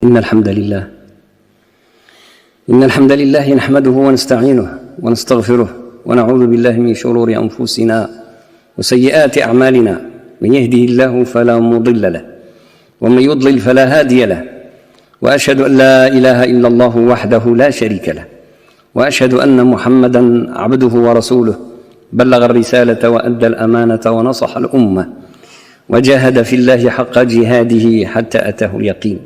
إن الحمد لله نحمده ونستعينه ونستغفره ونعوذ بالله من شرور أنفسنا وسيئات أعمالنا. من يهده الله فلا مضل له ومن يضلل فلا هادي له، وأشهد أن لا إله إلا الله وحده لا شريك له، وأشهد أن محمدًا عبده ورسوله، بلغ الرسالة وأدى الأمانة ونصح الأمة وجاهد في الله حق جهاده حتى أتاه اليقين.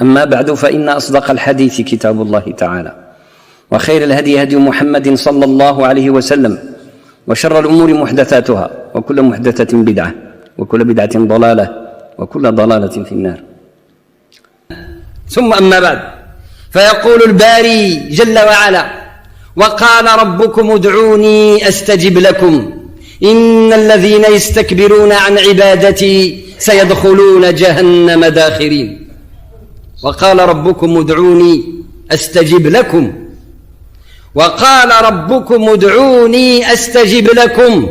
أما بعد، فإن أصدق الحديث كتاب الله تعالى، وخير الهدي هدي محمد صلى الله عليه وسلم، وشر الأمور محدثاتها، وكل محدثة بدعة، وكل بدعة ضلالة، وكل ضلالة في النار. ثم أما بعد، فيقول الباري جل وعلا: وقال ربكم ادعوني أستجب لكم إن الذين يستكبرون عن عبادتي سيدخلون جهنم داخرين. وقال ربكم ادعوني أستجب لكم، وقال ربكم ادعوني أستجب لكم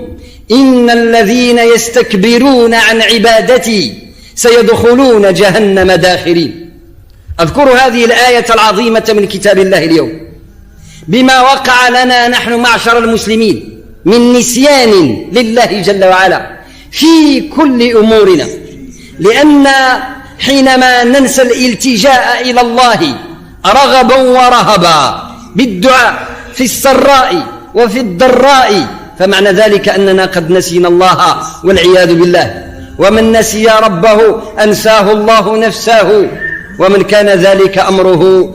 إن الذين يستكبرون عن عبادتي سيدخلون جهنم داخرين. أذكر هذه الآية العظيمة من كتاب الله اليوم بما وقع لنا نحن معشر المسلمين من نسيان لله جل وعلا في كل أمورنا، لأن حينما ننسى الالتجاء إلى الله رغبا ورهبا بالدعاء في السراء وفي الضراء، فمعنى ذلك أننا قد نسينا الله والعياذ بالله. ومن نسي ربه أنساه الله نفسه، ومن كان ذلك أمره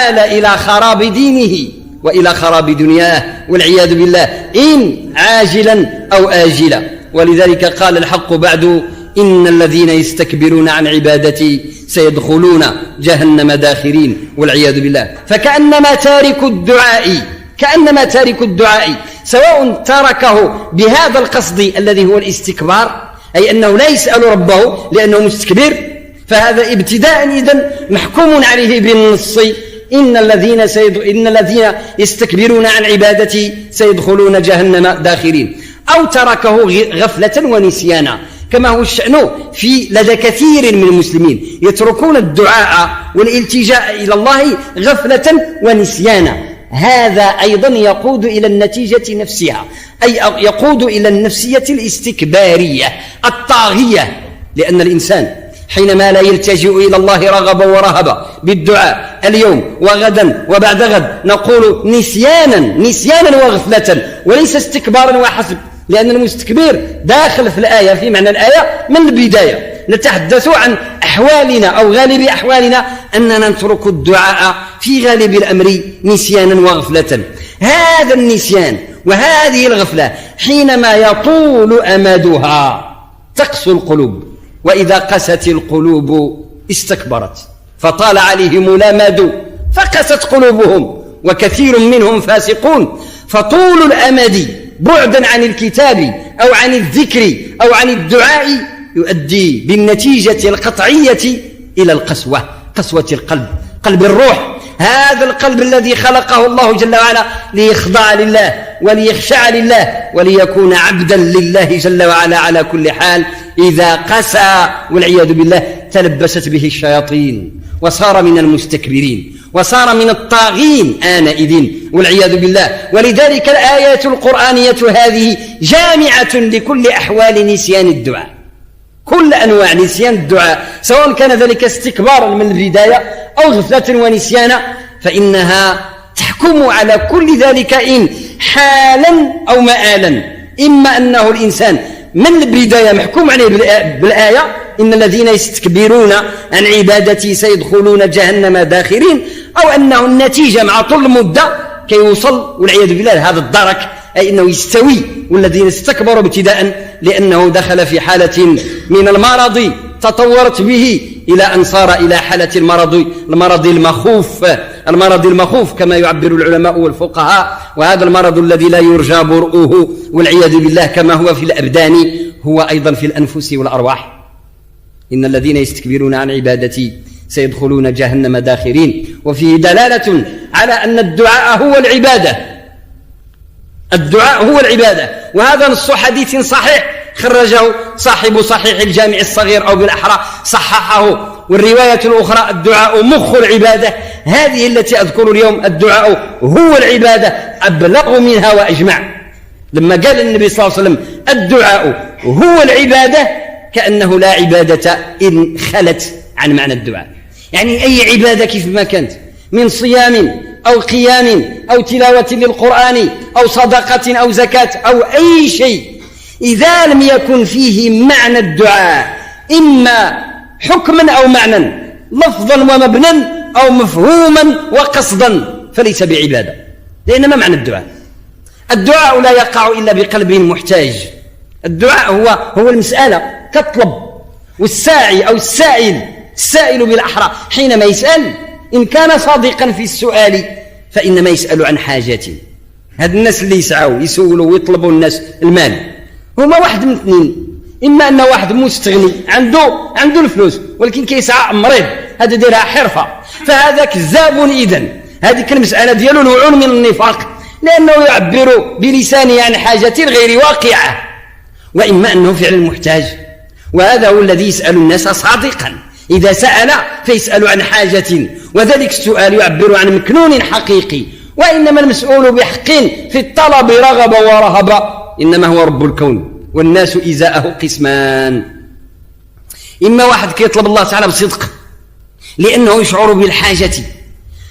آل إلى خراب دينه وإلى خراب دنياه والعياذ بالله، إن عاجلا أو آجلا. ولذلك قال الحق بعد: إن الذين يستكبرون عن عبادتي سيدخلون جهنم داخرين والعياذ بالله. فكأنما تارك الدعاء سواء تركه بهذا القصد الذي هو الاستكبار، أي أنه لا يسأل ربه لأنه مستكبر، فهذا ابتداء إذن محكوم عليه بالنص: إن الذين يستكبرون عن عبادتي سيدخلون جهنم داخرين. أو تركه غفلة ونسيانا، كما هو الشأن لدى كثير من المسلمين، يتركون الدعاء والالتجاء إلى الله غفلة ونسيانا. هذا أيضا يقود إلى النتيجة نفسها، أي يقود إلى النفسية الاستكبارية الطاغية، لأن الإنسان حينما لا يلتجئ إلى الله رغبا ورهبا بالدعاء اليوم وغدا وبعد غد، نقول نسيانا وغفلة، وليس استكبارا وحسب، لأن المستكبر داخل في الآية، في معنى الآية من البداية. نتحدث عن أحوالنا أو غالب أحوالنا أننا نترك الدعاء في غالب الأمر نسيانا وغفلة. هذا النسيان وهذه الغفلة حينما يطول أمدها تقسو القلوب، وإذا قست القلوب استكبرت، فطال عليهم الأمد فقست قلوبهم، وكثير منهم فاسقون. فطول الأمد بعدا عن الكتاب أو عن الذكر أو عن الدعاء يؤدي بالنتيجة القطعية إلى قسوة القلب، قلب الروح، هذا القلب الذي خلقه الله جل وعلا ليخضع لله وليخشع لله وليكون عبدا لله جل وعلا على كل حال. إذا قسى والعياذ بالله تلبست به الشياطين، وصار من المستكبرين، وصار من الطاغين آنئذ والعياذ بالله. ولذلك الآيات القرآنية هذه جامعة لكل أحوال نسيان الدعاء، كل أنواع نسيان الدعاء، سواء كان ذلك استكبارا من البداية أو غفلة ونسيانا، فإنها تحكم على كل ذلك إن حالا أو مآلا. إما أنه الإنسان من البداية محكوم عليه بالآية: إن الذين يستكبرون عن عبادتي سيدخلون جهنم داخرين، أو أنه النتيجة مع طول المدة كي يوصل والعياذ بالله هذا الدرك، أي أنه يستوي والذين استكبروا ابتداء لأنه دخل في حالة من المرض تطورت به إلى أن صار إلى حالة المرض المخوف كما يعبر العلماء والفقهاء. وهذا المرض الذي لا يرجى برؤه والعياذ بالله كما هو في الأبدان هو أيضا في الأنفس والأرواح. إن الذين يستكبرون عن عبادتي سيدخلون جهنم داخرين. وفيه دلالة على أن الدعاء هو العبادة، وهذا نص حديث صحيح خرجه صاحب صحيح الجامع الصغير، أو بالأحرى صححه والرواية الأخرى الدعاء مخ العبادة. هذه التي أذكر اليوم، الدعاء هو العبادة، أبلغ منها وأجمع. لما قال النبي صلى الله عليه وسلم الدعاء هو العبادة، كأنه لا عبادة إن خلت عن معنى الدعاء. يعني أي عبادة كيف ما كانت، من صيام أو قيام أو تلاوة للقرآن أو صدقة أو زكاة أو أي شيء، إذا لم يكن فيه معنى الدعاء إما حكما أو معنى، لفظا ومبنى أو مفهوما وقصدا، فليس بعبادة. لأن ما معنى الدعاء؟ الدعاء لا يقع إلا بقلب محتاج. الدعاء هو المسألة كطلب، والساعي أو السائل بالأحرى حينما يسأل إن كان صادقا في السؤال فإنما يسأل عن حاجته. هاد الناس اللي يسعوا يسولوا ويطلبوا الناس المال هما واحد من اثنين: إما أنه واحد مستغني عنده الفلوس ولكن كيسعى مريض، هذا ديرها حرفة، فهذا كذاب. إذن هذه المسألة ديالو نوع من النفاق، لأنه يعبر بلسانه عن حاجة غير واقعة. وإما أنه فعلا محتاج، وهذا هو الذي يسأل الناس صادقا. إذا سأل فيسأل عن حاجة، وذلك السؤال يعبر عن مكنون حقيقي. وإنما المسؤول بحق في الطلب رغبة ورهبة إنما هو رب الكون. والناس إزاءه قسمان: إما واحد كيطلب الله تعالى بصدق لأنه يشعر بالحاجة،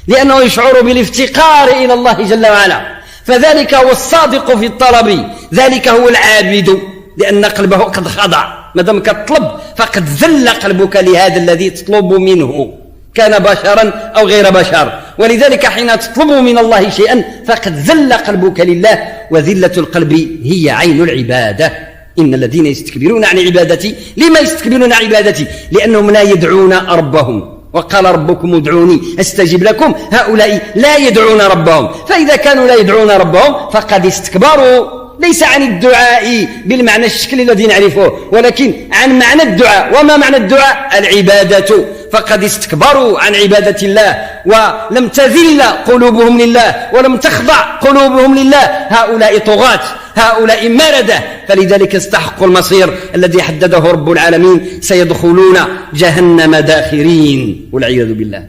لأنه يشعر بالافتقار إلى الله جل وعلا، فذلك هو الصادق في الطلب، ذلك هو العابد، لأن قلبه قد خضع. مادام كتطلب فقد ذل قلبك لهذا الذي تطلب منه، كان بشرا أو غير بشر. ولذلك حين تطلب من الله شيئا فقد ذل قلبك لله، وذلة القلب هي عين العبادة. إن الذين يستكبرون عن عبادتي، لما يستكبرون عن عبادتي؟ لأنهم لا يدعون ربهم. وقال ربكم ادعوني استجب لكم. هؤلاء لا يدعون ربهم، فإذا كانوا لا يدعون ربهم فقد استكبروا، ليس عن الدعاء بالمعنى الشكل الذي نعرفه، ولكن عن معنى الدعاء. وما معنى الدعاء؟ العبادة. فقد استكبروا عن عبادة الله ولم تذل قلوبهم لله ولم تخضع قلوبهم لله. هؤلاء طغاة، هؤلاء مردة، فلذلك استحقوا المصير الذي حدده رب العالمين: سيدخلون جهنم داخرين، والعياذ بالله.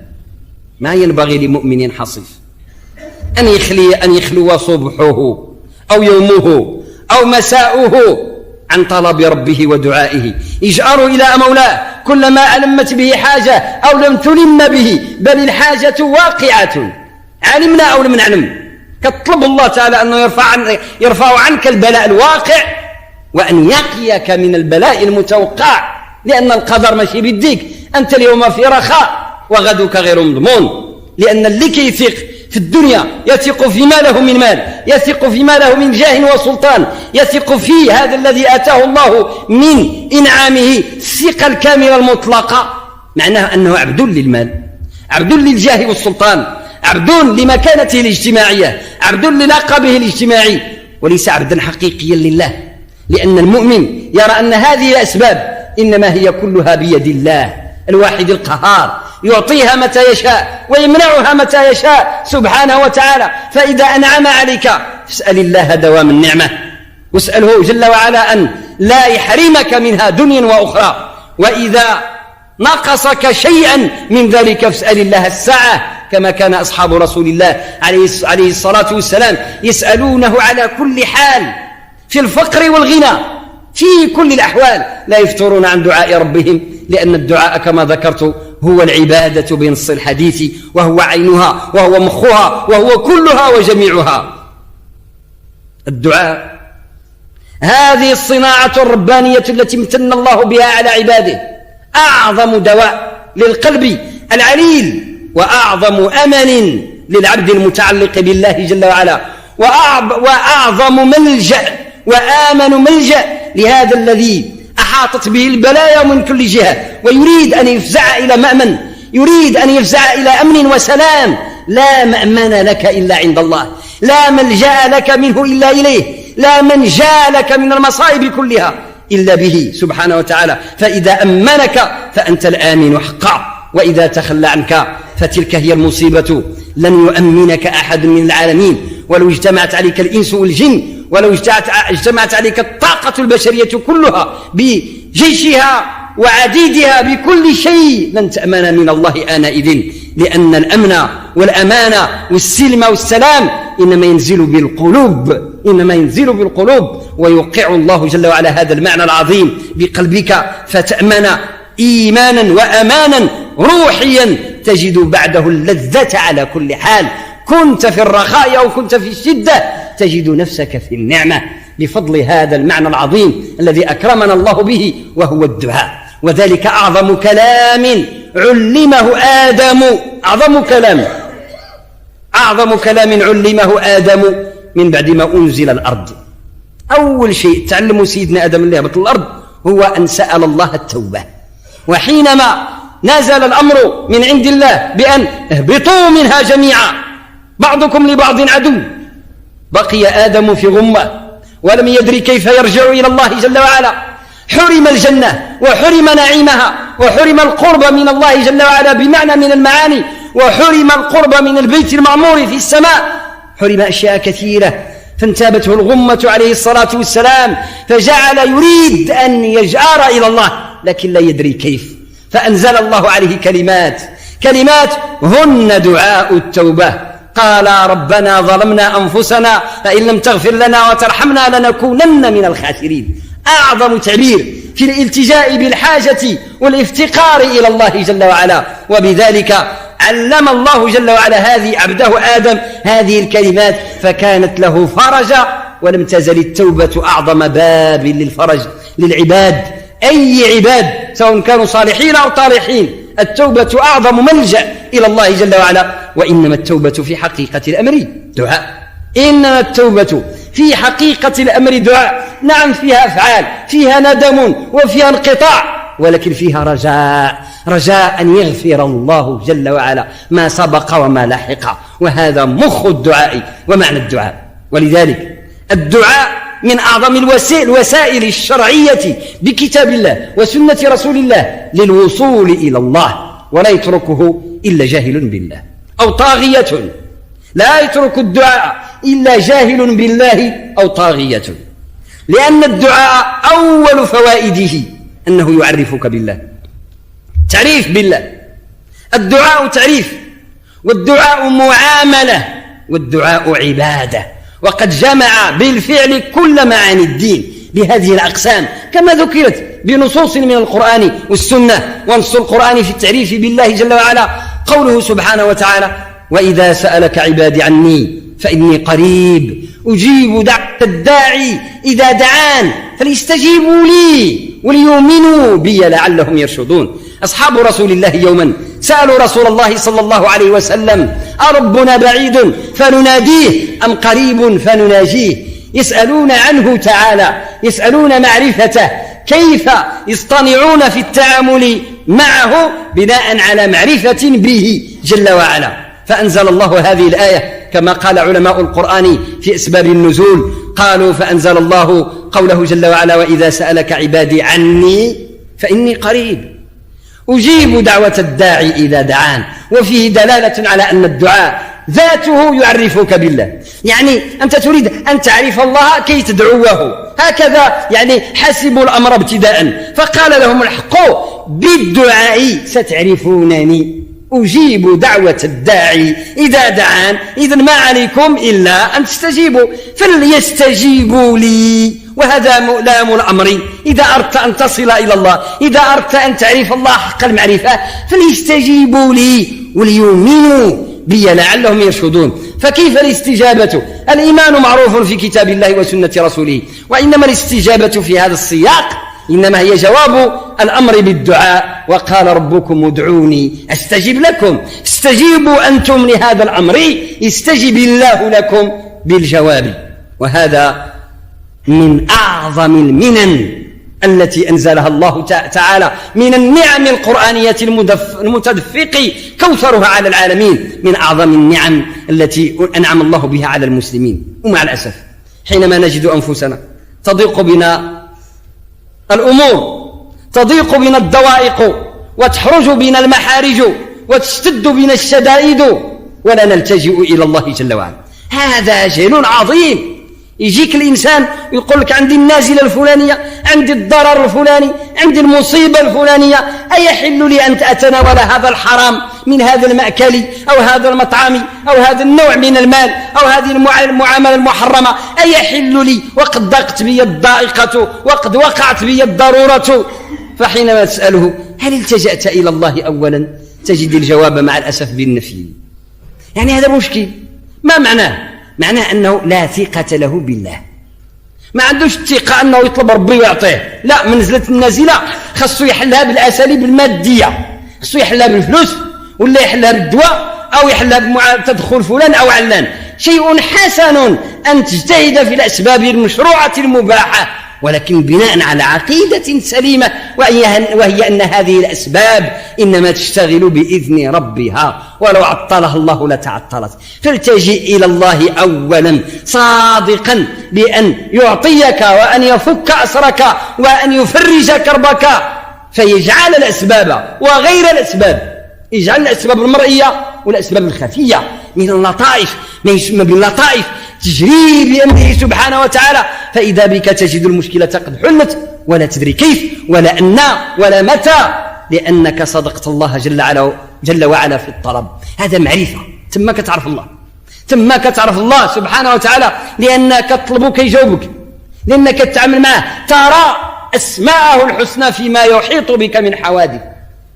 ما ينبغي لمؤمن حصيف أن يخلو صبحه أو يومه أو مساؤه عن طلب ربه ودعائه، يجأر إلى مولاه كلما ألمت به حاجة أو لم تلم به، بل الحاجة واقعة علمنا أو لم نعلم. كطلب الله تعالى أنه يرفع عنك البلاء الواقع، وأن يقيك من البلاء المتوقع، لأن القدر ماشي بيديك. أنت اليوم في رخاء وغدك غير مضمون، لأن اللي كيثق في الدنيا يثق فيما له من مال، يثق فيما له من جاه وسلطان، يثق في هذا الذي آتاه الله من إنعامه الثقة الكاملة المطلقة. معناه أنه عبد للمال، عبد للجاه والسلطان، عبد لمكانته الاجتماعية، عبد للقبه الاجتماعي، وليس عبدا حقيقيا لله. لأن المؤمن يرى أن هذه الأسباب إنما هي كلها بيد الله الواحد القهار، يعطيها متى يشاء ويمنعها متى يشاء سبحانه وتعالى. فإذا أنعم عليك فاسأل الله دوام النعمة، واسأله جل وعلا أن لا يحرمك منها دنيا وأخرى. وإذا نقصك شيئا من ذلك فاسأل الله الساعة، كما كان أصحاب رسول الله عليه الصلاة والسلام يسألونه على كل حال، في الفقر والغنى، في كل الأحوال لا يفترون عن دعاء ربهم، لأن الدعاء كما ذكرت هو العبادة بنص الحديث، وهو عينها وهو مخها وهو كلها وجميعها. الدعاء هذه الصناعة الربانية التي امتن الله بها على عباده، أعظم دواء للقلب العليل، وأعظم أمن للعبد المتعلق بالله جل وعلا، وأعظم ملجأ وآمن ملجأ لهذا الذي أحاطت به البلايا من كل جهة، ويريد أن يفزع إلى مأمن، يريد أن يفزع إلى أمن وسلام. لا مأمن لك إلا عند الله، لا ملجأ لك منه إلا إليه، لا منجا لك من المصائب كلها إلا به سبحانه وتعالى. فإذا أمنك فأنت الآمن حقا، وإذا تخلى عنك فتلك هي المصيبة. لن يؤمنك أحد من العالمين، ولو اجتمعت عليك الإنس والجن، ولو اجتمعت عليك الطاقة البشرية كلها بجيشها وعديدها بكل شيء لن تأمن من الله آنئذ، لأن الأمن والأمان والسلم والسلام إنما ينزل بالقلوب، ويوقع الله جل وعلا هذا المعنى العظيم بقلبك فتأمن إيمانا وأمانا روحيا تجد بعده اللذة على كل حال، كنت في الرخاء أو كنت في الشدة تجد نفسك في النعمة بفضل هذا المعنى العظيم الذي أكرمنا الله به، وهو الدعاء. وذلك أعظم كلام علمه آدم، أعظم كلام علمه آدم من بعد ما أنزل الأرض. أول شيء تعلمه سيدنا آدم اللي هبط الأرض هو أن سأل الله التوبة، وحينما نزل الأمر من عند الله بأن اهبطوا منها جميعا بعضكم لبعض عدو، بقي آدم في غمة ولم يدري كيف يرجع إلى الله جل وعلا، حرم الجنة وحرم نعيمها وحرم القرب من الله جل وعلا بمعنى من المعاني، وحرم القرب من البيت المعمور في السماء، حرم أشياء كثيرة، فانتابته الغمة عليه الصلاة والسلام، فجعل يريد أن يجأر إلى الله لكن لا يدري كيف، فأنزل الله عليه كلمات هن دعاء التوبة. قال ربنا ظلمنا أنفسنا فإن لم تغفر لنا وترحمنا لنكونن من الخاسرين. أعظم تعبير في الالتجاء بالحاجة والافتقار إلى الله جل وعلا، وبذلك علم الله جل وعلا عبده آدم هذه الكلمات فكانت له فرجا، ولم تزل التوبة أعظم باب للفرج للعباد، أي عباد سواء كانوا صالحين أو طالحين، التوبة أعظم ملجأ إلى الله جل وعلا. وإنما التوبة في حقيقة الأمر دعاء، إنما التوبة في حقيقة الأمر دعاء. نعم فيها أفعال، فيها ندم وفيها انقطاع، ولكن فيها رجاء أن يغفر الله جل وعلا ما سبق وما لحق، وهذا مخ الدعاء ومعنى الدعاء. ولذلك الدعاء من أعظم الوسائل الشرعية بكتاب الله وسنة رسول الله للوصول إلى الله، ولا يتركه إلا جاهل بالله أو طاغية، لا يترك الدعاء إلا جاهل بالله أو طاغية، لأن الدعاء أول فوائده أنه يعرفك بالله، تعريف بالله. الدعاء تعريف، والدعاء معاملة، والدعاء عبادة، وقد جمع بالفعل كل معاني الدين بهذه الأقسام كما ذكرت بنصوص من القرآن والسنة. ونص القرآن في التعريف بالله جل وعلا قوله سبحانه وتعالى: وإذا سألك عبادي عني فإني قريب أجيب دعوة الداعي إذا دعان فليستجيبوا لي وليؤمنوا بي لعلهم يرشدون. أصحاب رسول الله يوما سألوا رسول الله صلى الله عليه وسلم: أربنا بعيد فنناديه أم قريب فنناجيه؟ يسألون عنه تعالى، يسألون معرفته، كيف يصطنعون في التعامل معه بناء على معرفة به جل وعلا. فأنزل الله هذه الآية كما قال علماء القرآن في أسباب النزول، قالوا فأنزل الله قوله جل وعلا: وإذا سألك عبادي عني فإني قريب أجيب دعوة الداعي إذا دعان. وفيه دلالة على أن الدعاء ذاته يعرفك بالله، يعني أنت تريد أن تعرف الله كي تدعوه، هكذا يعني حسبوا الأمر ابتداء، فقال لهم الحق: بالدعاء ستعرفونني أجيب دعوة الداعي إذا دعان. إذن ما عليكم إلا أن تستجيبوا، فليستجيبوا لي، وهذا لام الأمر. إذا أردت أن تصل إلى الله، إذا أردت أن تعرف الله حق المعرفة، فليستجيبوا لي وليؤمنوا بي لعلهم يرشدون. فكيف الاستجابة؟ الإيمان معروف في كتاب الله وسنة رسوله، وإنما الاستجابة في هذا السياق إنما هي جواب الأمر بالدعاء. وقال ربكم ادعوني أستجب لكم، استجيبوا أنتم لهذا الأمر يستجب الله لكم بالجواب. وهذا من أعظم المنن التي أنزلها الله تعالى من النعم القرآنية المتدفق كوثرها على العالمين، من أعظم النعم التي أنعم الله بها على المسلمين. ومع الأسف حينما نجد أنفسنا تضيق بنا الأمور، تضيق بنا الضوائق، وتحرج بنا المحارج، وتشتد بنا الشدائد، ولا نلتجئ إلى الله جل وعلا. هذا جيل عظيم يجيك الإنسان يقول لك عندي النازلة الفلانية، عندي الضرر الفلاني، عندي المصيبة الفلانية، أيحل لي أن أتناول هذا الحرام من هذا المأكل أو هذا المطعم أو هذا النوع من المال أو هذه المعاملة المحرمة؟ أيحل لي وقد ضاقت بي الضائقة وقد وقعت بي الضرورة؟ فحينما تسأله هل التجأت إلى الله أولا تجد الجواب مع الأسف بالنفي. يعني هذا مشكل. ما معناه؟ معناه أنه لا ثقة له بالله، ما عندوش الثقة أنه يطلب ربي ويعطيه. لا، من نزلت النازلة خصو يحلها بالأساليب المادية، خصو يحلها بالفلوس ولا يحلها بالدواء أو يحلها بتدخل فلان أو علان. شيء حسن أن تجتهد في الأسباب المشروعة المباحة، ولكن بناء على عقيدة سليمة، وهي أن هذه الأسباب إنما تشتغل بإذن ربها، ولو عطلها الله لتعطلت. فالتجئ إلى الله أولا صادقا بأن يعطيك وأن يفك أسرك وأن يفرج كربك، فيجعل الأسباب وغير الأسباب، يجعل الأسباب المرئية والأسباب الخفية من اللطائف، ما يسمى باللطائف، تجري بأمره سبحانه وتعالى، فإذا بك تجد المشكلة قد حلت ولا تدري كيف ولا أن ولا متى، لأنك صدقت الله جل وعلا في الطلب. هذا معرفة، ثم تعرف الله، ثم تعرف الله سبحانه وتعالى، لأنك تطلبه كيجاوبك، لأنك تتعامل معه، ترى أسماءه الحسنى فيما يحيط بك من حوادث.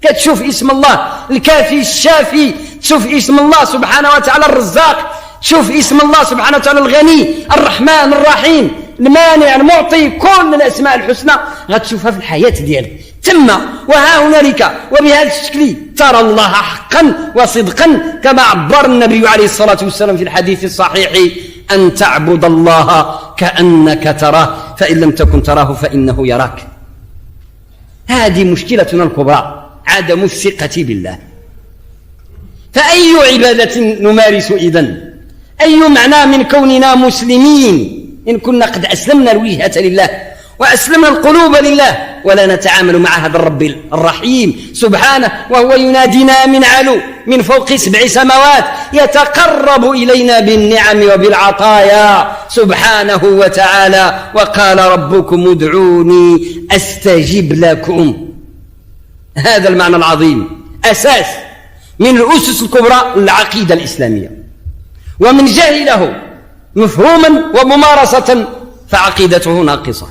كتشوف اسم الله الكافي الشافي، تشوف اسم الله سبحانه وتعالى الرزاق، تشوف اسم الله سبحانه وتعالى الغني الرحمن الرحيم المانع المعطي، كل الأسماء الحسنى غتشوفها في الحياة ديالك. ثم وها هنالك وبهذا الشكل ترى الله حقا وصدقا، كما عبر النبي عليه الصلاة والسلام في الحديث الصحيح: أن تعبد الله كأنك تراه فإن لم تكن تراه فإنه يراك. هذه مشكلتنا الكبرى، عدم الثقة بالله. فأي عبادة نمارس إذن؟ أي معنى من كوننا مسلمين إن كنا قد أسلمنا الوجهة لله وأسلمنا القلوب لله، ولا نتعامل مع هذا الرب الرحيم سبحانه وهو ينادينا من علو من فوق 7 سماوات، يتقرب إلينا بالنعم وبالعطايا سبحانه وتعالى. وقال ربكم ادعوني أستجب لكم. هذا المعنى العظيم أساس من الأسس الكبرى للعقيدة الإسلامية، ومن جهله مفهوما وممارسة فعقيدته ناقصة،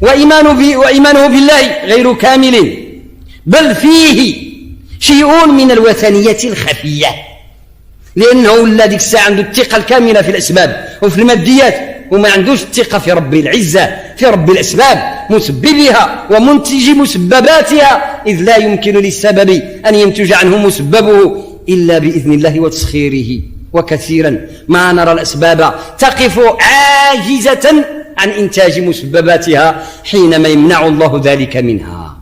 وإيمانه بالله غير كامل، بل فيه شيء من الوثنية الخفية، لأنه الذي الساعة عنده الثقة الكاملة في الأسباب وفي الماديات، وما عندوش الثقة في رب العزة، في رب الأسباب مسببها ومنتج مسبباتها، إذ لا يمكن للسبب أن ينتج عنه مسببه إلا بإذن الله وتسخيره. وكثيرا ما نرى الأسباب تقف عاجزة عن إنتاج مسبباتها حينما يمنع الله ذلك منها،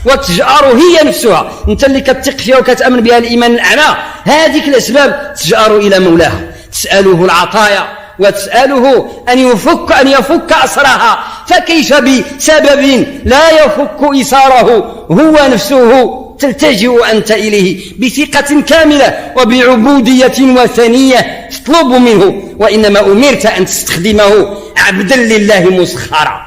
وتجأر هي نفسها، أنت اللي كتثق فيها وكتأمن بها الإيمان الأعلى، هذه الأسباب تجأر إلى مولاها، تسأله العطايا وتسأله أن يفك أسرها، فكيف بسبب لا يفك إساره هو نفسه تلتجئ أنت إليه بثقة كاملة وبعبودية وثنية تطلب منه، وإنما أمرت أن تستخدمه عبدا لله مسخرا.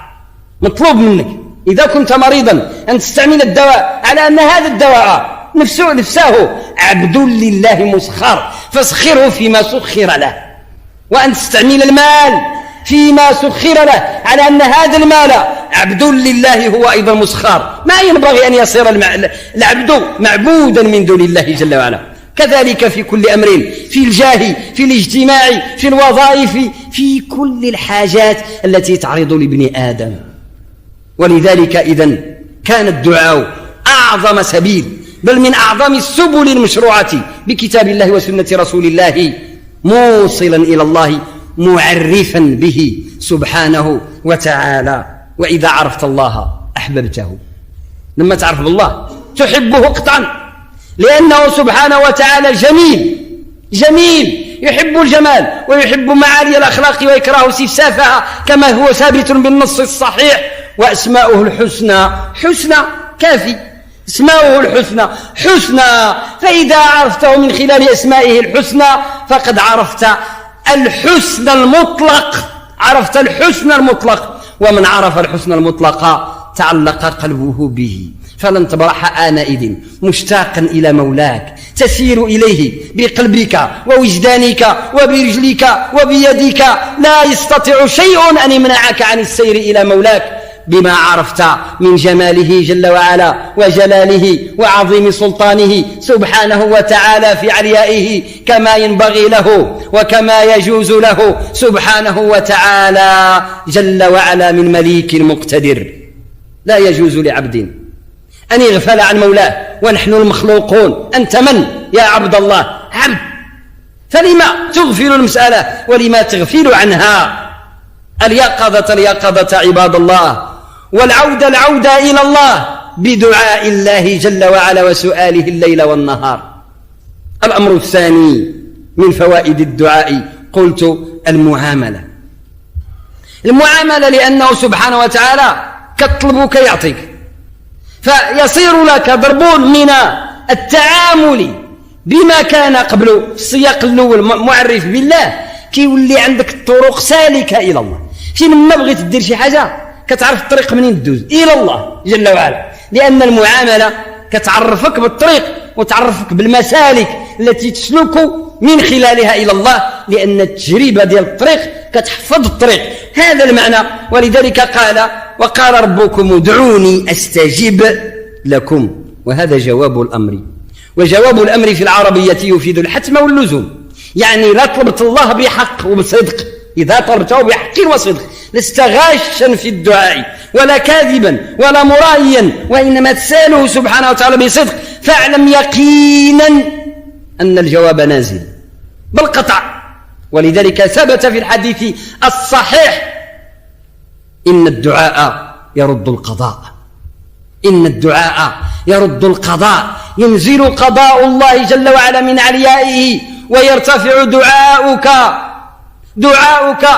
مطلوب منك إذا كنت مريضا أن تستعمل الدواء على أن هذا الدواء نفسه عبد لله مسخر، فاسخره فيما سخر له، وأن تستعمل المال فيما سخر له على أن هذا المال عبد لله هو أيضا مسخر. ما ينبغي أن يصير العبد معبودا من دون الله جل وعلا. كذلك في كل أمر، في الجاه، في الاجتماع، في الوظائف، في كل الحاجات التي تعرض لابن آدم. ولذلك إذن كان الدعاء أعظم سبيل، بل من أعظم السبل المشروعة بكتاب الله وسنة رسول الله، موصلا إلى الله معرفا به سبحانه وتعالى. وإذا عرفت الله أحببته، لما تعرف بالله تحبه قطعا، لأنه سبحانه وتعالى جميل يحب الجمال ويحب معالي الأخلاق ويكره سفسافها، كما هو ثابت بالنص الصحيح. وأسماؤه الحسنى حسنى كافي، اسماؤه الحسنى حسنى، فإذا عرفته من خلال أسمائه الحسنى فقد عرفت الحسن المطلق عرفت الحسن المطلق، ومن عرف الحسن المطلق تعلق قلبه به، فلن تبرح آنئذ مشتاقا إلى مولاك تسير إليه بقلبك ووجدانك وبرجلك وبيدك، لا يستطيع شيء أن يمنعك عن السير إلى مولاك بما عرفت من جماله جل وعلا وجلاله وعظيم سلطانه سبحانه وتعالى في عليائه كما ينبغي له وكما يجوز له سبحانه وتعالى جل وعلا من مليك مقتدر. لا يجوز لعبد أن يغفل عن مولاه ونحن المخلوقون. أنت من يا عبد الله؟ عبد، فلما تغفل المسألة ولما تغفل عنها؟ اليقظة عباد الله، والعودة إلى الله بدعاء الله جل وعلا وسؤاله الليل والنهار. الأمر الثاني من فوائد الدعاء قلت المعاملة لأنه سبحانه وتعالى كطلبك يعطيك، فيصير لك ضرب من التعامل بما كان قبله في السياق الأول معرف بالله، كيولي عندك الطرق سالكة إلى الله. شي من ما بغيت تدير شي حاجة كتعرف الطريق منين تدوز إلى الله جل وعلا، لأن المعاملة كتعرفك بالطريق وتعرفك بالمسالك التي تسلك من خلالها إلى الله، لأن التجربة ديال الطريق كتحفظ الطريق. هذا المعنى. ولذلك قال وقال ربكم ادعوني أستجب لكم، وهذا جواب الأمر، وجواب الأمر في العربية يفيد الحتم واللزوم. يعني لا طلبت الله بحق وبصدق، إذا طلبته بحق وصدق لست غاشا في الدعاء ولا كاذبا ولا مرائيا، وإنما تسأله سبحانه وتعالى بصدق، فاعلم يقينا أن الجواب نازل بالقطع. ولذلك ثبت في الحديث الصحيح إن الدعاء يرد القضاء، إن الدعاء يرد القضاء، ينزل قضاء الله جل وعلا من عليائه ويرتفع دعاؤك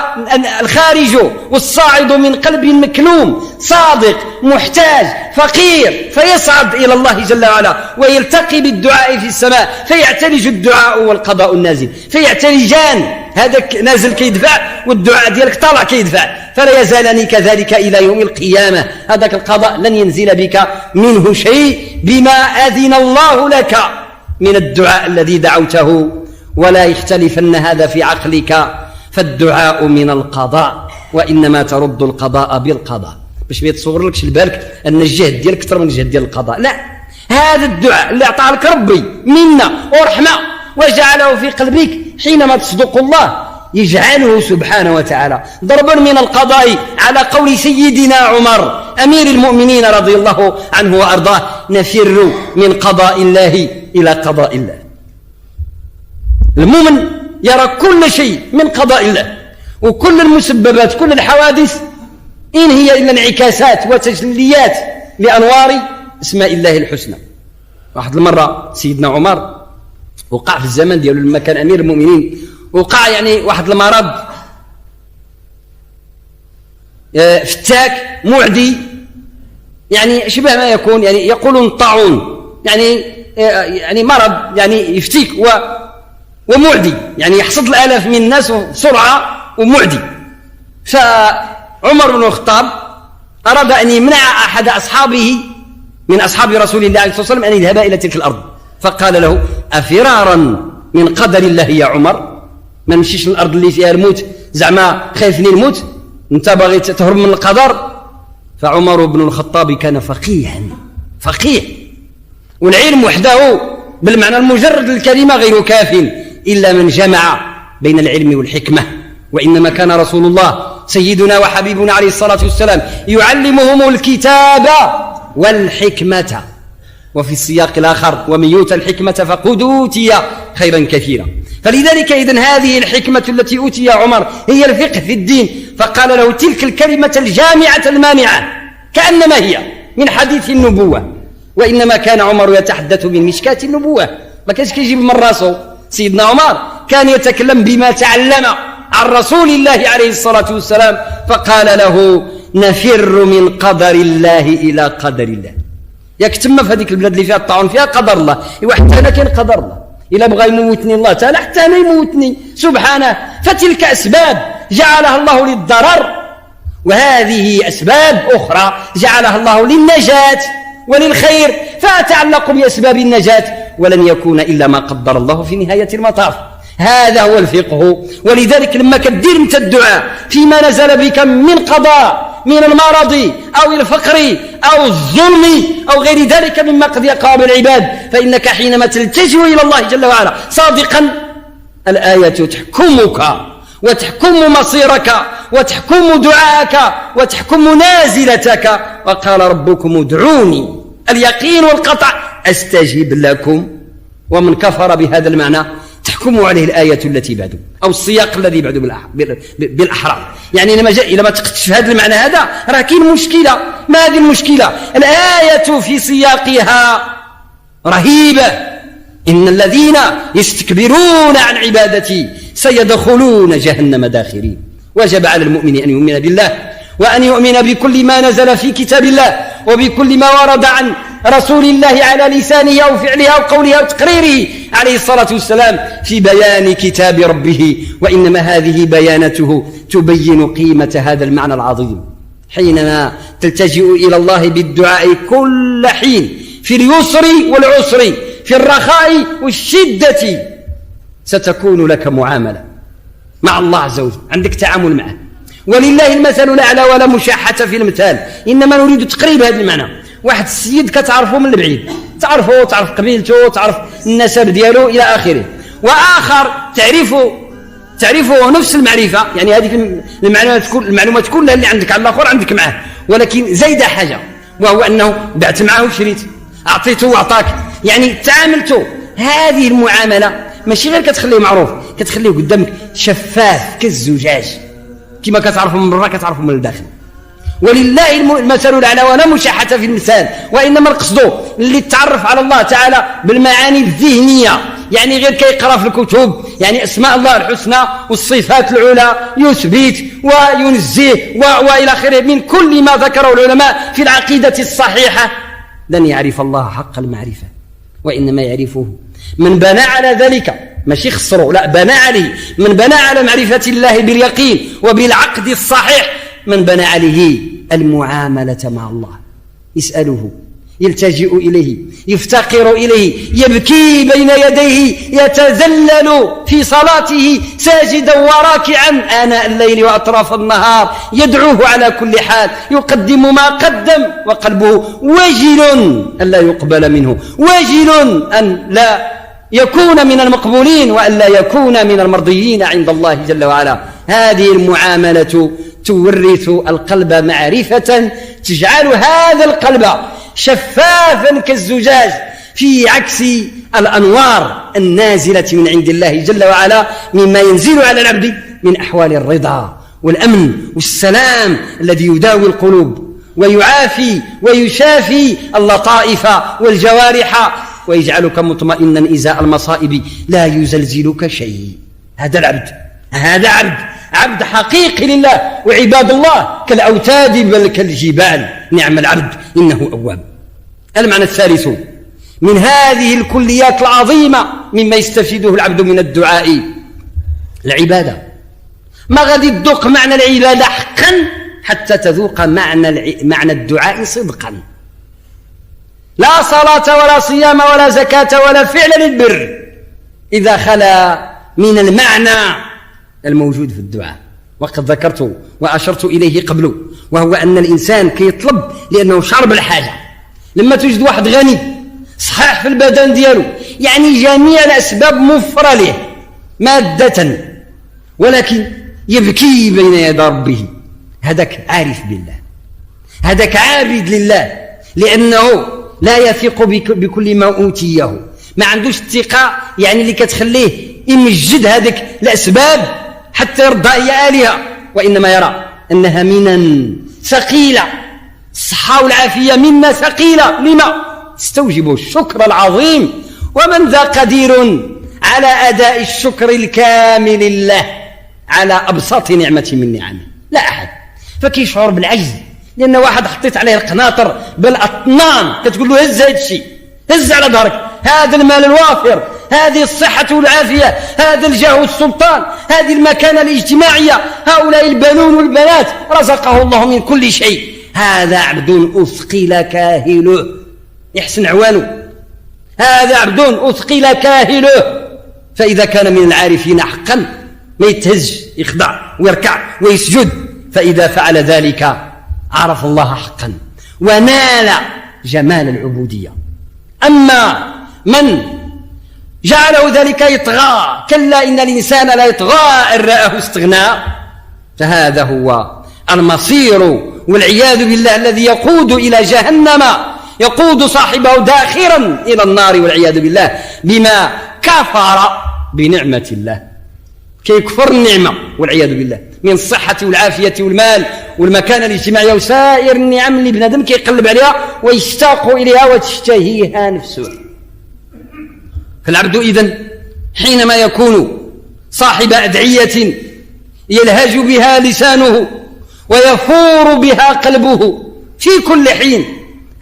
الخارج والصاعد من قلب مكلوم صادق محتاج فقير، فيصعد إلى الله جل وعلا ويلتقي بالدعاء في السماء، فيعتلج الدعاء والقضاء النازل، فيعتلجان، هذاك نازل كيدفع والدعاء ديالك طالع كيدفع، فلا يزالني كذلك إلى يوم القيامة. هذاك القضاء لن ينزل بك منه شيء بما أذن الله لك من الدعاء الذي دعوته، ولا يختلفن هذا في عقلك، فالدعاء من القضاء، وإنما ترد القضاء بالقضاء. باش ما يتصور لكش البالك أن الجهد ديالك أكثر من الجهد ديال القضاء، لا، هذا الدعاء اللي أعطاه لك ربي منا ورحمة وجعله في قلبك حينما تصدق الله يجعله سبحانه وتعالى ضربا من القضاء، على قول سيدنا عمر أمير المؤمنين رضي الله عنه وأرضاه: نفر من قضاء الله إلى قضاء الله. المؤمن يرى كل شيء من قضاء الله، وكل المسببات كل الحوادث إن هي إلا انعكاسات وتجليات لأنوار اسماء الله الحسنى. واحد المرة سيدنا عمر وقع في الزمن ديالو لما كان أمير المؤمنين، وقع يعني واحد المرض فتاك معدي، يعني شبه ما يكون، يعني يقولون طاعون، يعني مرض يعني يفتيك ومعدي، يعني يحصد الآلاف من الناس بسرعة ومعدي. فعمر بن الخطاب أراد أن يمنع أحد أصحابه من أصحاب رسول الله عليه الصلاة والسلام أن يذهب إلى تلك الأرض، فقال له: أفرارا من قدر الله يا عمر؟ ما نمشيش للأرض اللي فيها الموت زعما خايفني الموت، أنت باغي تهرب من القدر؟ فعمر بن الخطاب كان فقيه، والعلم وحده بالمعنى المجرد للكلمة غير كاف إلا من جمع بين العلم والحكمة. وإنما كان رسول الله سيدنا وحبيبنا عليه الصلاة والسلام يعلمهم الكتاب والحكمة، وفي السياق الآخر: ومن يؤت الحكمة فقد أوتي خيرا كثيرا. فلذلك إذن هذه الحكمة التي أوتي عمر هي الفقه في الدين، فقال له تلك الكلمة الجامعة المانعة كأنما هي من حديث النبوة. وإنما كان عمر يتحدث من مشكاة النبوة، ما كانش كيجيب من راسه. سيدنا عمر كان يتكلم بما تعلم عن رسول الله عليه الصلاة والسلام، فقال له: نفر من قدر الله إلى قدر الله. ياك تما في هذيك البلاد اللي فيها الطاعون فيها قدر الله، حتى أنا كان قدر الله، إلا بغى يموتني الله تعالى حتى أنا يموتني سبحانه. فتلك أسباب جعلها الله للضرر، وهذه أسباب أخرى جعلها الله للنجاة وللخير، فأتعلق بأسباب النجاة ولن يكون إلا ما قدر الله في نهاية المطاف. هذا هو الفقه. ولذلك لما كدير انت الدعاء فيما نزل بك من قضاء من المرض أو الفقر أو الظلم أو غير ذلك مما قد يقع بالعباد، فإنك حينما تلتجئ إلى الله جل وعلا صادقا الآية تحكمك وتحكم مصيرك وتحكم دعاءك وتحكم نازلتك. وقال ربكم ادعوني، اليقين والقطع أستجيب لكم. ومن كفر بهذا المعنى تحكم عليه الآية التي بعده أو السياق الذي بعده بالأحرى. يعني لما تقتش في هذا المعنى هذا راه كاين مشكلة. ما هذه المشكلة؟ الآية في سياقها رهيبة: إن الذين يستكبرون عن عبادتي سيدخلون جهنم داخرين. وجب على المؤمن أن يؤمن بالله وأن يؤمن بكل ما نزل في كتاب الله وبكل ما ورد عن رسول الله على لسانه أو فعله أو قوله أو تقريره عليه الصلاة والسلام في بيان كتاب ربه. وإنما هذه بيانته تبين قيمة هذا المعنى العظيم. حينما تلتجئ إلى الله بالدعاء كل حين في اليسر والعسر في الرخاء والشدة ستكون لك معاملة مع الله عز وجل، عندك تعامل معه. ولله المثل الأعلى ولا مشاحة في المثال، إنما نريد تقريب هذا المعنى. واحد السيد كتعرفه من البعيد، تعرفه تعرف قبيلته تعرف النسب ديالو إلى آخره، وآخر تعرفه نفس المعرفة، يعني هذه المعلومات كلها اللي عندك على الآخر عندك معه، ولكن زايدة حاجة وهو أنه بعت معه وشريت، أعطيته وأعطاك، يعني تعاملته. هذه المعاملة ماشي غير كتخليه معروف، كتخليه قدامك شفاف كالزجاج، كما كتعرفه من برا كتعرفه من الداخل. ولله المثل الأعلى ولا مشاحة في المثال، وإنما القصد اللي تعرف على الله تعالى بالمعاني الذهنية، يعني غير كيقرأ في الكتب، يعني أسماء الله الحسنى والصفات العلى يثبت وينزه وإلى آخره من كل ما ذكره العلماء في العقيدة الصحيحة. لن يعرف الله حق المعرفة، وإنما يعرفه من بنى على ذلك، ماشي خسره، لا بنى عليه، من بنى على معرفة الله باليقين وبالعقد الصحيح، من بنى عليه المعاملة مع الله، يسأله، يلتجئ إليه، يفتقر إليه، يبكي بين يديه، يتذلل في صلاته ساجدا وراكعا آناء الليل وأطراف النهار، يدعوه على كل حال، يقدم ما قدم وقلبه وجل أن لا يقبل منه، وجل أن لا يكون من المقبولين وأن لا يكون من المرضيين عند الله جل وعلا. هذه المعاملة تورث القلب معرفة تجعل هذا القلب شفافا كالزجاج في عكس الأنوار النازلة من عند الله جل وعلا مما ينزل على العبد من أحوال الرضا والأمن والسلام الذي يداوي القلوب ويعافي ويشافي اللطائف والجوارح ويجعلك مطمئنا إزاء المصائب لا يزلزلك شيء. هذا العبد، هذا عبد حقيقي لله، وعباد الله كالأوتاد بل كالجبال، نعم العبد إنه أواب. المعنى الثالث من هذه الكليات العظيمة مما يستفيده العبد من الدعاء العبادة. ما غادي تذوق معنى العبادة حقا حتى تذوق معنى الدعاء صدقا. لا صلاة ولا صيام ولا زكاة ولا فعل للبر إذا خلا من المعنى الموجود في الدعاء. وقد ذكرت وأشرت إليه قبل، وهو أن الإنسان كيطلب لأنه شرب الحاجة. لما توجد واحد غني صحيح في البدن دياله، يعني جميع الأسباب موفرة له مادة، ولكن يبكي بين يدي ربه، هذاك عارف بالله، هذاك عابد لله، لأنه لا يثق بكل ما أوتيه، ما عندوش الثقة يعني اللي كتخليه يمجد هذيك الأسباب حتى يرضى هي آلهة، وإنما يرى أنها منا ثقيلة، الصحة والعافية منا ثقيلة. لما؟ استوجب الشكر العظيم، ومن ذا قدير على أداء الشكر الكامل لله على أبسط نعمة من نعمه؟ لا أحد. فكيشعر بالعجز، لأن واحد حطيت عليه القناطر بالأطنان كتقول له هز هذا الشيء، هز على ظهرك هذا المال الوافر، هذه الصحة والعافية، هذا الجاه والسلطان، هذه المكانة الاجتماعية، هؤلاء البنون والبنات رزقه الله من كل شيء. هذا عبد أثقل كاهله، يحسن عوانه، هذا عبد أثقل كاهله. فإذا كان من العارفين حقا ما يتهز، يخضع ويركع ويسجد، فإذا فعل ذلك عرف الله حقا ونال جمال العبودية. أما من جعله ذلك يطغى، كلا إن الإنسان لا يطغى إن رآه استغنى، فهذا هو المصير والعياذ بالله الذي يقود إلى جهنم، يقود صاحبه داخرا إلى النار والعياذ بالله بما كفر بنعمة الله. كيكفر النعمة والعياذ بالله من الصحة والعافية والمال والمكانة الاجتماعية وسائر النعم اللي بنادم كيقلب عليها ويشتاق إليها وتشتهيها نفسه. فالعبد إذن حينما يكون صاحب أدعية يلهج بها لسانه ويفور بها قلبه في كل حين،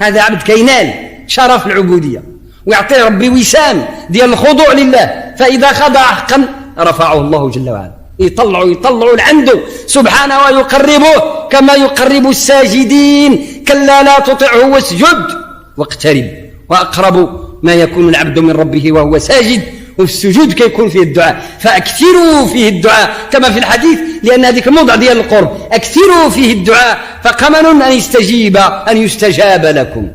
هذا عبد كينال شرف العبودية ويعطيه ربي وسام ديال الخضوع لله. فإذا خضع حقا رفعه الله جل وعلا، يطلع لعنده سبحانه ويقربه كما يقرب الساجدين. كلا لا تطعه واسجد واقترب، وأقرب ما يكون العبد من ربه وهو ساجد، وفي السجود كيكون فيه الدعاء، فأكثروا فيه الدعاء كما في الحديث، لأن هذيك الموضع ديال القرب، أكثروا فيه الدعاء فقمن أن يستجاب لكم.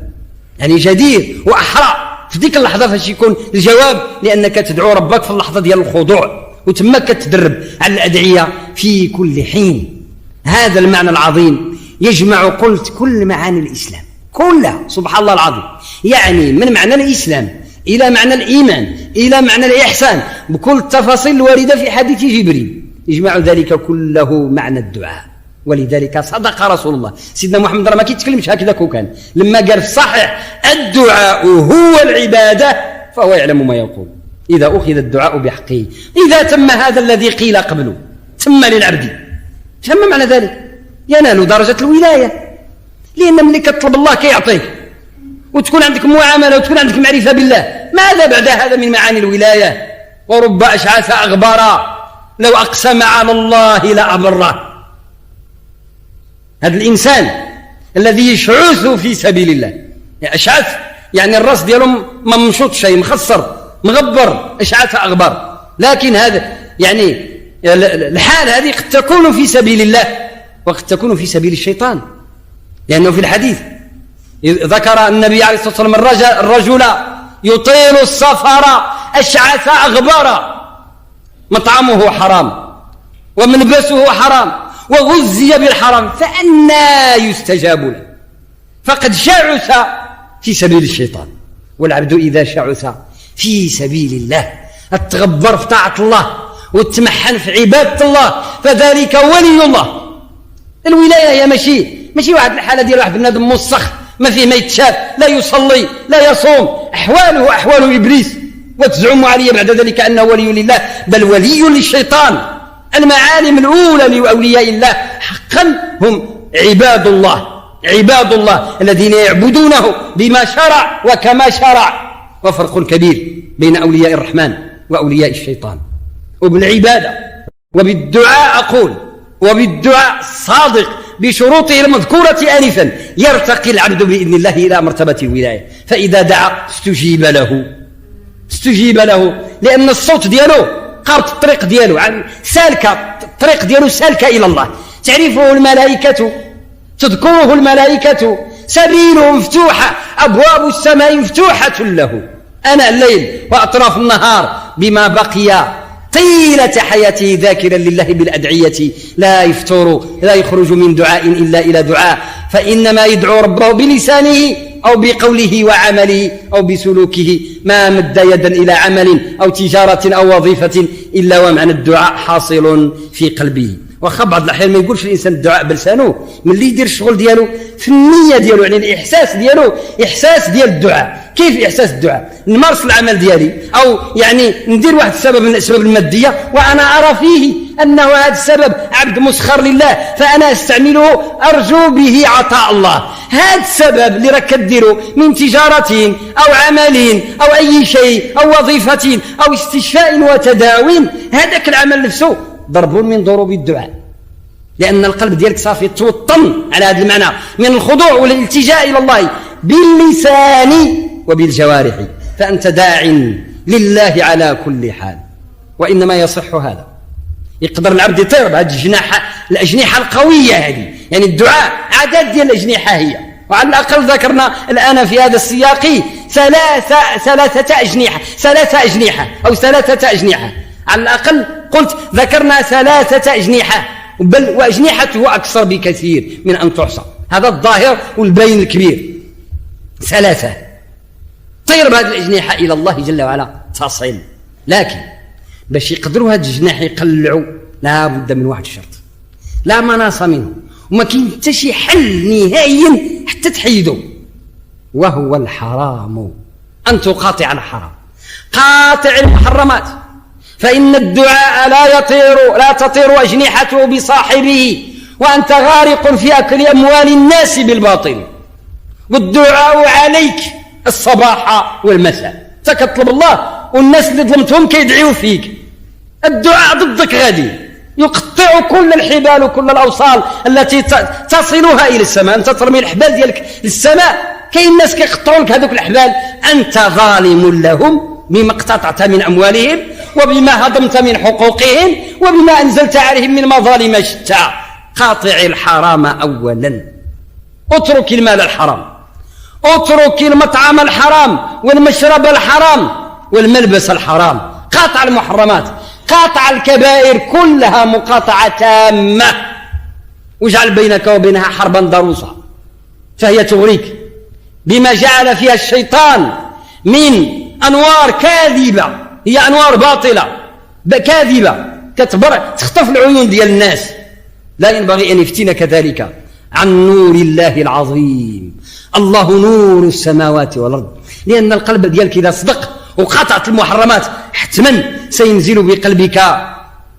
يعني جدير وأحرى في ذيك اللحظة فاش يكون الجواب، لأنك تدعو ربك في اللحظة ديال الخضوع وتمك تدرب على الأدعية في كل حين. هذا المعنى العظيم يجمع قلت كل معاني الإسلام كلها، سبحان الله العظيم. يعني من معنى الإسلام إلى معنى الإيمان إلى معنى الإحسان بكل التفاصيل الواردة في حديث جبريل، يجمع ذلك كله معنى الدعاء. ولذلك صدق رسول الله سيدنا محمد راه ما كيتكلمش هكذا كان، لما قال في الصحيح الدعاء هو العبادة فهو يعلم ما يقول إذا أخذ الدعاء بحقه. إذا تم هذا الذي قيل قبله تم للعبد، تم معنى ذلك ينال درجة الولاية، لأن ملي كتطلب الله كيعطيك وتكون عندك معاملة وتكون عندك معرفة بالله. ماذا بعد هذا من معاني الولاية؟ ورب أشعث أغبارا لو أقسم على الله لأبره. هذا الإنسان الذي يشعث في سبيل الله، يعني أشعث يعني الرأس ديالو ممشوط شيء مخصر مغبر، أشعث أغبر. لكن هذا يعني الحال هذه قد تكون في سبيل الله وقد تكون في سبيل الشيطان، لأنه في الحديث ذكر النبي عليه الصلاة والسلام الرجل يطيل السفر أشعث أغبر، مطعمه حرام وملبسه حرام وغزي بالحرام، فأنى يستجاب له؟ فقد شعث في سبيل الشيطان. والعبد إذا شعث في سبيل الله التغبر في طاعة الله والتمحن في عبادة الله فذلك ولي الله. الولاية هي ماشي واحد الحالة ديال واحد بنادم مسخ ما فيه ما يتشاف، لا يصلي لا يصوم، أحواله أحوال إبليس، وتزعم علي بعد ذلك أنه ولي لله، بل ولي للشيطان. المعالم الأولى لأولياء الله حقا هم عباد الله الذين يعبدونه بما شرع وكما شرع. وفرق كبير بين أولياء الرحمن وأولياء الشيطان. وبالعبادة وبالدعاء أقول، وبالدعاء الصادق بشروطه المذكورة آنفا يرتقي العبد بإذن الله إلى مرتبة الولاية. فإذا دعا استجيب له لأن الصوت دياله قارت الطريق دياله، الطريق دياله سالكة إلى الله، تعرفه الملائكة، تذكره الملائكة، سبيله مفتوحة، أبواب السماء مفتوحة له أنا الليل وأطراف النهار بما بقي طيلة حياته ذاكرا لله بالأدعية، لا يفتر لا يخرج من دعاء إلا إلى دعاء، فإنما يدعو ربه بلسانه أو بقوله وعمله أو بسلوكه، ما مد يدا إلى عمل أو تجارة أو وظيفة إلا ومعنى الدعاء حاصل في قلبه. واخا بعض الأحيان ما يقولش الإنسان الدعاء بلسانه، من اللي يدير الشغل ديالو في النية ديالو، يعني الإحساس ديالو إحساس ديال الدعاء. كيف إحساس الدعاء؟ نمارس العمل ديالي أو يعني ندير واحد السبب من الأسباب المادية وأنا أرى فيه أنه هذا السبب عبد مسخر لله، فأنا أستعمله أرجو به عطاء الله. هذا السبب اللي راك كديرو من تجارة أو عمل أو أي شيء أو وظيفة أو استشفاء وتداو، هذاك العمل نفسه ضرب من ضروب الدعاء، لأن القلب ديالك صافي توطن على هذا المعنى من الخضوع والالتجاء إلى الله باللسان وبالجوارح، فأنت داع لله على كل حال. وإنما يصح هذا، يقدر العبد يطير بهذه الأجنحة القوية هذه، يعني الدعاء عدد ديال الأجنحة هي، وعلى الأقل ذكرنا الآن في هذا السياق ثلاثة أجنحة أو ثلاثة أجنحة، على الأقل قلت ذكرنا 3 أجنحة، بل وأجنحته أكثر بكثير من أن تحصى. هذا الظاهر والبين الكبير 3. طير بهذه الأجنحة إلى الله جل وعلا تصل، لكن باش يقدروا هذه الجناح يقلعوا لا بد من واحد الشرط لا مناص منه، وما كاين حتى شي حل نهائيا حتى تحيدوا، وهو الحرام، أن تقاطع الحرام، قاطع المحرمات، فإن الدعاء لا تطير أجنحته بصاحبه وأنت غارق في أكل أموال الناس بالباطل، والدعاء عليك الصباح والمساء، تكطلب الله والناس اللي ظلمتهم كيدعيوا فيك، الدعاء ضدك غادي يقطع كل الحبال وكل الأوصال التي تصلها إلى السماء. أنت ترمي الحبال ديالك للسماء، كاين الناس كيقطعوا لك هذوك الحبال، أنت ظالم لهم بما اقتطعت من أموالهم وبما هضمت من حقوقهم وبما أنزلت عليهم من مظالم شتى. قاطع الحرام أولا، اترك المال الحرام، اترك المطعم الحرام والمشرب الحرام والملبس الحرام، قاطع المحرمات، قاطع الكبائر كلها مقاطعة تامة، واجعل بينك وبينها حربا ضروسا، فهي تغريك بما جعل فيها الشيطان من أنوار كاذبة، هي أنوار باطلة كاذبة تخطف العيون ديال الناس. لا ينبغي أن يفتنك ذلك عن نور الله العظيم. الله نور السماوات والأرض، لأن القلب ديالك إذا صدق وقاطعت المحرمات حتما سينزل بقلبك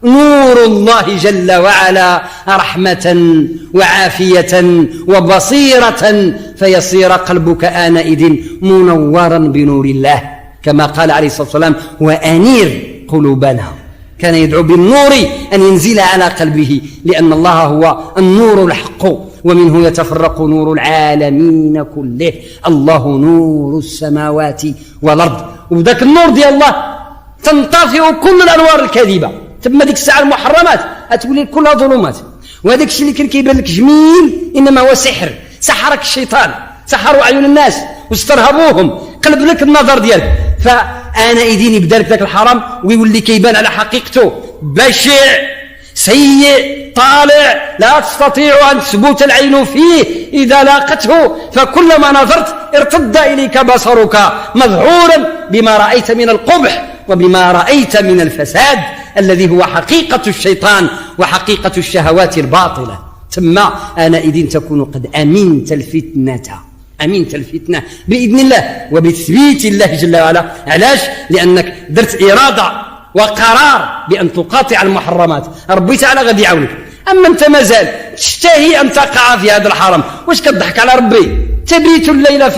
نور الله جل وعلا رحمة وعافية وبصيرة، فيصير قلبك آنئذ منورا بنور الله، كما قال عليه الصلاة والسلام: وأنير قلوبنا. كان يدعو بالنور أن ينزل على قلبه، لأن الله هو النور الحق، ومنه يتفرق نور العالمين كله. الله نور السماوات والأرض، وبذاك النور ديال الله تنطفئ كل الأنوار الكاذبة. ثم ديك الساعة المحرمات أتولي كلها ظلمات، وهذاك الشيء اللي كان كيبان لك جميل إنما هو سحر، سحرك الشيطان، سحروا أعين الناس واسترهبوهم، قلب لك النظر ديالك، فآنئذ يبدا لك ذاك الحرام ويولي كيبان على حقيقته بشع سيء طالع، لا تستطيع أن تثبت العين فيه إذا لاقته، فكلما نظرت ارتد إليك بصرك مذعورا بما رأيت من القبح وبما رأيت من الفساد الذي هو حقيقة الشيطان وحقيقة الشهوات الباطلة. ثم آنئذ تكون قد أمنت الفتنة بإذن الله وبتثبيت الله جل وعلا. علاش؟ لأنك درت إرادة وقرار بأن تقاطع المحرمات، ربي تعالى غادي يعاونك. أما أنت مازال تشتهي أن تقع في هذا الحرام، واش كتضحك على ربي؟ تبيت الليلة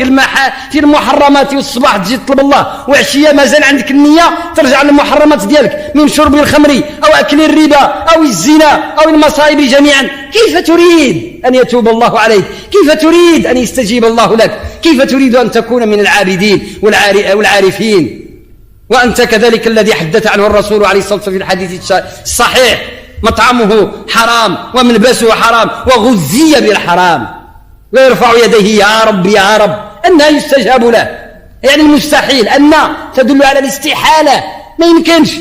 في المحرمات والصباح تجي تطلب الله، وعشية مازال عندك النية ترجع للمحرمات ديالك من شرب الخمر أو أكل الربا أو الزنا أو المصائب جميعا. كيف تريد أن يتوب الله عليك؟ كيف تريد أن يستجيب الله لك؟ كيف تريد أن تكون من العابدين والعارفين وأنت كذلك الذي حدث عنه الرسول عليه الصلاة والسلام في الحديث الصحيح: مطعمه حرام وملبسه حرام وغذي بالحرام، ويرفع يديه: يا رب يا رب. أنها يستجاب له؟ يعني المستحيل، أن تدل على الاستحالة، ما يمكنش.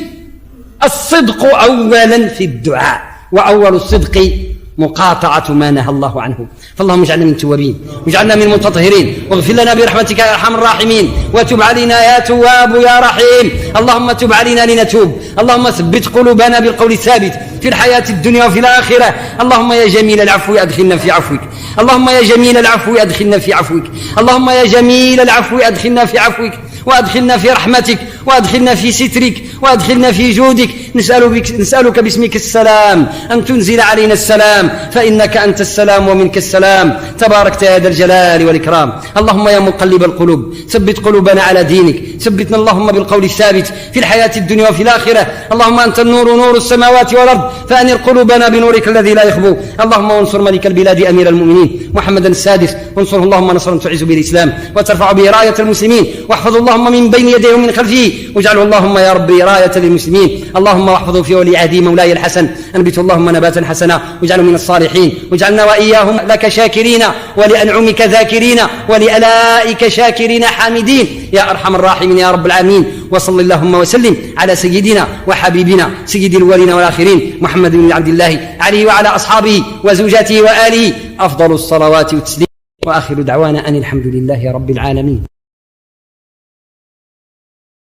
الصدق أولا في الدعاء، وأول الصدق مقاطعة ما نهى الله عنه. فاللهم اجعلنا من التوابين واجعلنا من المتطهرين واغفر لنا برحمتك يا أرحم الراحمين وتب علينا يا تواب يا رحيم. اللهم تب علينا لنتوب. اللهم ثبت قلوبنا بالقول الثابت في الحياة الدنيا وفي الآخرة. اللهم يا جميل العفو أدخلنا في عفوك. اللهم يا جميل العفو أدخلنا في عفوك. اللهم يا جميل العفو أدخلنا في عفوك وأدخلنا في رحمتك وأدخلنا في سترك وأدخلنا في جودك. نسألك باسمك السلام أن تنزل علينا السلام فإنك أنت السلام ومنك السلام تباركت يا ذا الجلال والإكرام. اللهم يا مقلب القلوب ثبت قلوبنا على دينك. ثبتنا اللهم بالقول الثابت في الحياة الدنيا وفي الآخرة. اللهم أنت النور نور السماوات والأرض فأنر قلوبنا بنورك الذي لا يخبو. اللهم انصر ملك البلاد أمير المؤمنين محمدا السادس وانصره اللهم نصرا تعز به الإسلام وترفع به راية المسلمين واحفظ اللهم من بين يديه ومن خلفه واجعله اللهم يا ربي راية للمسلمين. اللهم واحفظه في ولي عهده مولاي الحسن انبته اللهم نباتا حسنا واجعله من الصالحين واجعلنا وإياهم لك شاكرين ولأنعمك ذاكرين ولآلائك شاكرين حامدين يا أرحم الراحمين يا رب العالمين. وصل اللهم وسلم على سيدنا وحبيبنا سيد الأولين والآخرين محمد بن عبد الله عليه وعلى أصحابه وزوجاته وآله أفضل الصلوات والتسليم وآخر دعوانا أن الحمد لله رب العالمين.